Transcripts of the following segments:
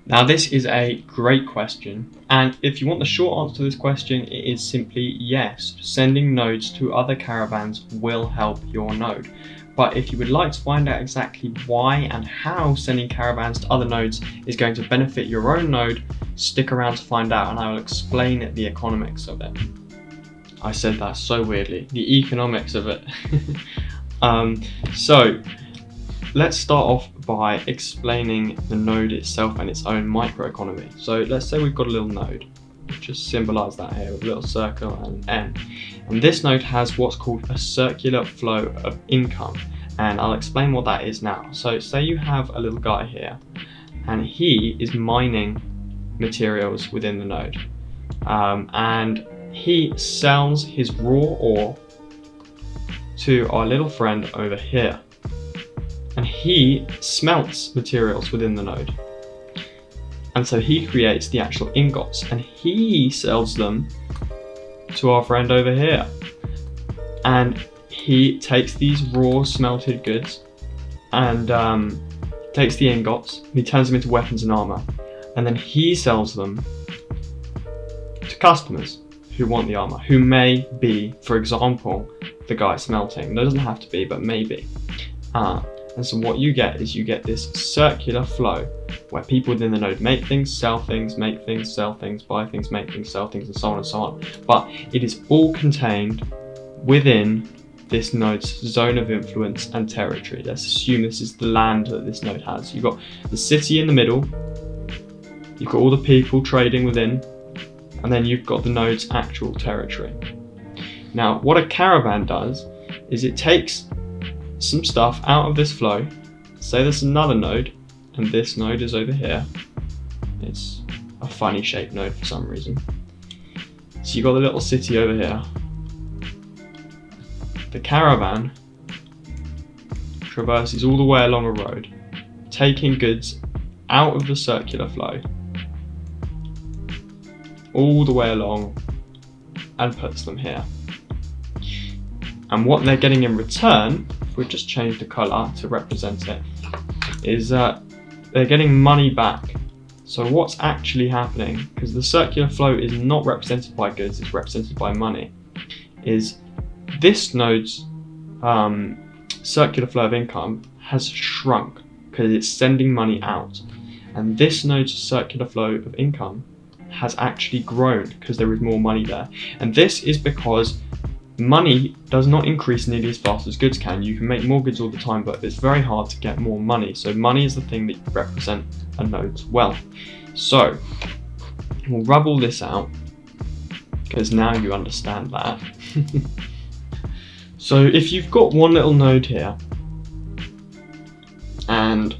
Now this is a great question, and if you want the short answer to this question, it is simply yes. Sending nodes to other caravans will help your node. But if you would like to find out exactly why and how sending caravans to other nodes is going to benefit your own node, stick around to find out, and I will explain the economics of it. I said that so weirdly, the economics of it. So let's start off by explaining the node itself and its own microeconomy. So let's say we've got a little node, just symbolize that here with a little circle and an N. And this node has what's called a circular flow of income. And I'll explain what that is now. So say you have a little guy here and he is mining materials within the node. And he sells his raw ore to our little friend over here. And he smelts materials within the node. And so he creates the actual ingots and he sells them to our friend over here. And he takes these raw smelted goods and takes the ingots and he turns them into weapons and armor. And then he sells them to customers who want the armor, who may be, for example, the guy smelting. It doesn't have to be, but maybe. And so what you get is you get this circular flow where people within the node make things, sell things, make things, sell things, buy things, make things, sell things, and so on and so on. But it is all contained within this node's zone of influence and territory. Let's assume this is the land that this node has. You've got the city in the middle, you've got all the people trading within, and then you've got the node's actual territory. Now, what a caravan does is it takes some stuff out of this flow. Say there's another node, and this node is over here. It's a funny shaped node for some reason. So you've got the little city over here. The caravan traverses all the way along a road, taking goods out of the circular flow, all the way along, and puts them here. And what they're getting in return, if we just change the colour to represent it, is that they're getting money back. So what's actually happening, because the circular flow is not represented by goods, it's represented by money, is this node's circular flow of income has shrunk because it's sending money out. And this node's circular flow of income has actually grown because there is more money there. And this is because money does not increase nearly as fast as goods can. You can make more goods all the time, but it's very hard to get more money. So money is the thing that represents a node's wealth. So we'll rub all this out because now you understand that. So if you've got one little node here and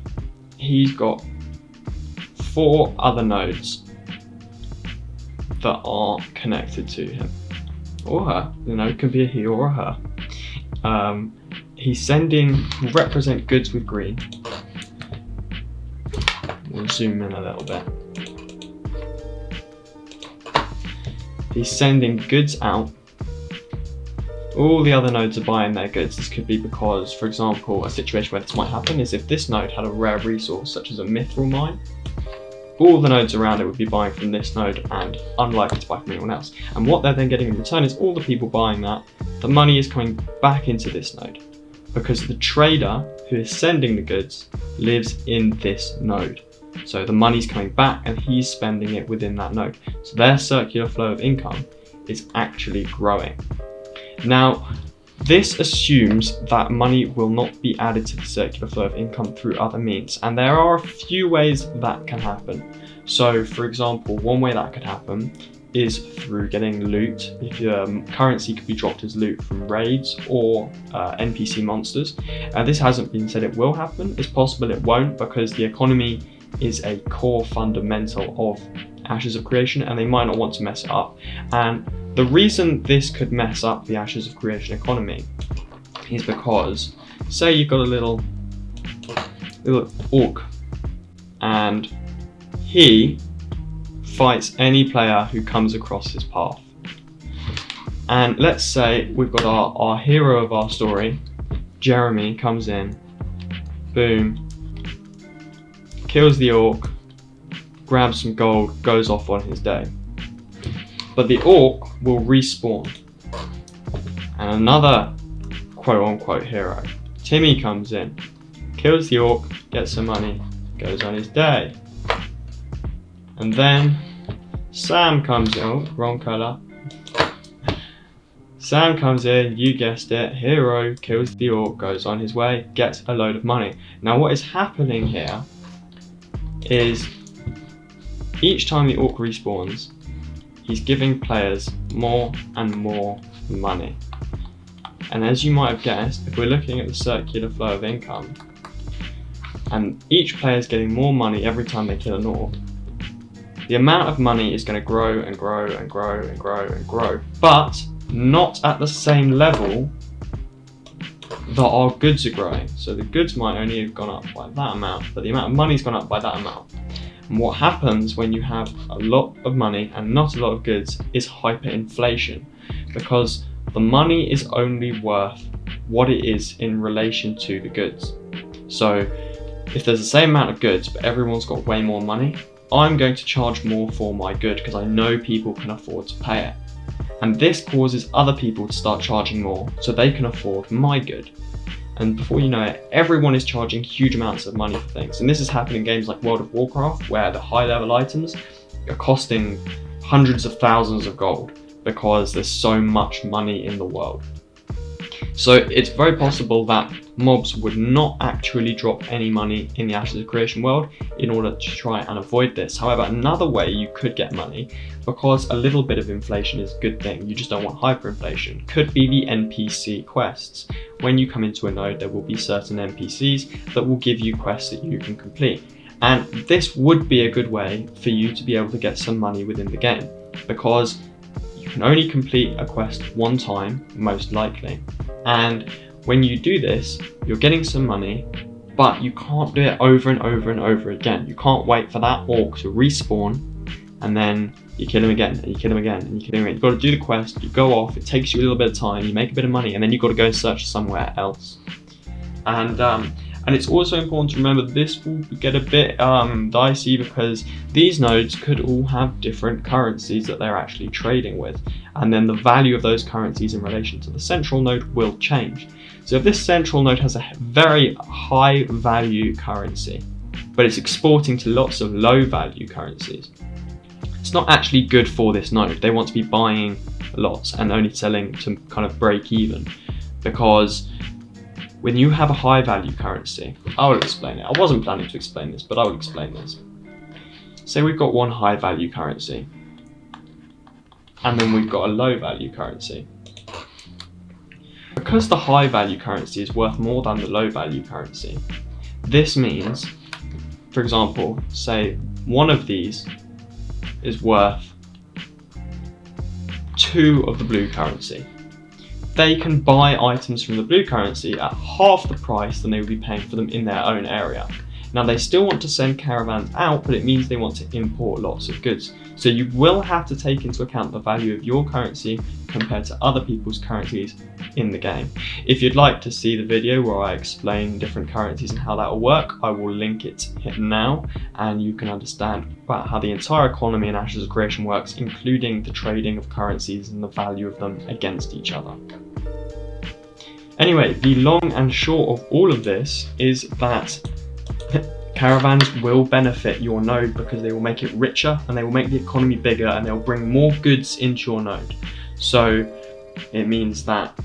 he's got 4 other nodes that are connected to him, or her, the node can be a he or a her. He's sending, we'll represent goods with green. We'll zoom in a little bit. He's sending goods out. All the other nodes are buying their goods. This could be because, for example, a situation where this might happen is if this node had a rare resource, such as a mithril mine, all the nodes around it would be buying from this node and unlikely to buy from anyone else. And what they're then getting in return is all the people buying that, the money is coming back into this node because the trader who is sending the goods lives in this node. So the money's coming back and he's spending it within that node. So their circular flow of income is actually growing. Now, this assumes that money will not be added to the circular flow of income through other means, and there are a few ways that can happen. So, for example, one way that could happen is through getting loot. If your currency could be dropped as loot from raids or NPC monsters. This hasn't been said it will happen. It's possible it won't because the economy is a core fundamental of Ashes of Creation and they might not want to mess it up. And the reason this could mess up the Ashes of Creation economy is because, say you've got a little orc and he fights any player who comes across his path. And let's say we've got our hero of our story, Jeremy, comes in, boom, kills the orc, grabs some gold, goes off on his day. But the orc will respawn. And another quote-unquote hero, Timmy, comes in, kills the orc, gets some money, goes on his day. And then Sam comes in, oh, wrong colour. Sam comes in, you guessed it, hero, kills the orc, goes on his way, gets a load of money. Now what is happening here is each time the orc respawns, he's giving players more and more money. And as you might have guessed, if we're looking at the circular flow of income, and each player is getting more money every time they kill an orc, the amount of money is going to grow and grow and grow and grow and grow, but not at the same level that our goods are growing. So the goods might only have gone up by that amount, but the amount of money's gone up by that amount. And what happens when you have a lot of money and not a lot of goods is hyperinflation, because the money is only worth what it is in relation to the goods. So if there's the same amount of goods but everyone's got way more money, I'm going to charge more for my good because I know people can afford to pay it. And this causes other people to start charging more so they can afford my good. And before you know it, everyone is charging huge amounts of money for things. And this is happening in games like World of Warcraft, where the high level items are costing hundreds of thousands of gold because there's so much money in the world. So it's very possible that mobs would not actually drop any money in the Ashes of Creation world in order to try and avoid this. However, another way you could get money, because a little bit of inflation is a good thing, you just don't want hyperinflation, could be the NPC quests. When you come into a node, there will be certain NPCs that will give you quests that you can complete. And this would be a good way for you to be able to get some money within the game, because you can only complete a quest one time, most likely. And when you do this, you're getting some money, but you can't do it over and over and over again. You can't wait for that orc to respawn, and then you kill him again, and you kill him again, and you kill him again. You've got to do the quest, you go off, it takes you a little bit of time, you make a bit of money, and then you've got to go and search somewhere else. And it's also important to remember this will get a bit dicey, because these nodes could all have different currencies that they're actually trading with. And then the value of those currencies in relation to the central node will change. So if this central node has a very high value currency, but it's exporting to lots of low value currencies, it's not actually good for this node. They want to be buying lots and only selling to kind of break even, because when you have a high value currency, I will explain it. I wasn't planning to explain this, but I will explain this. Say we've got one high value currency, and then we've got a low value currency. Because the high value currency is worth more than the low value currency, this means, for example, say one of these is worth 2 of the blue currency. They can buy items from the blue currency at half the price than they would be paying for them in their own area. Now they still want to send caravans out, but it means they want to import lots of goods. So you will have to take into account the value of your currency compared to other people's currencies in the game. If you'd like to see the video where I explain different currencies and how that will work, I will link it now, and you can understand about how the entire economy in Ashes of Creation works, including the trading of currencies and the value of them against each other. Anyway, the long and short of all of this is that caravans will benefit your node because they will make it richer and they will make the economy bigger and they'll bring more goods into your node. So it means that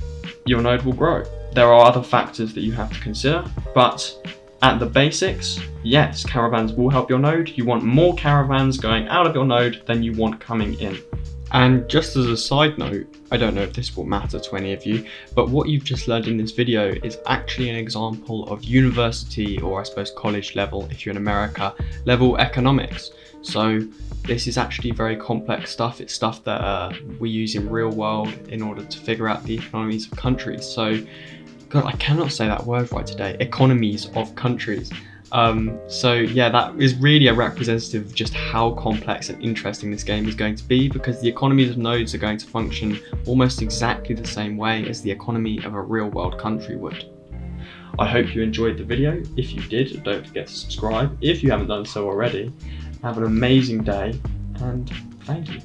your node will grow. There are other factors that you have to consider, but at the basics, yes, caravans will help your node. You want more caravans going out of your node than you want coming in. And just as a side note, I don't know if this will matter to any of you, but what you've just learned in this video is actually an example of university, or I suppose college level, if you're in America, level economics. So this is actually very complex stuff. It's stuff that we use in real world in order to figure out the economies of countries. So, God, I cannot say that word right today, economies of countries. So yeah, that is really a representative of just how complex and interesting this game is going to be, because the economies of nodes are going to function almost exactly the same way as the economy of a real world country would. I hope you enjoyed the video. If you did, don't forget to subscribe if you haven't done so already. Have an amazing day, and thank you.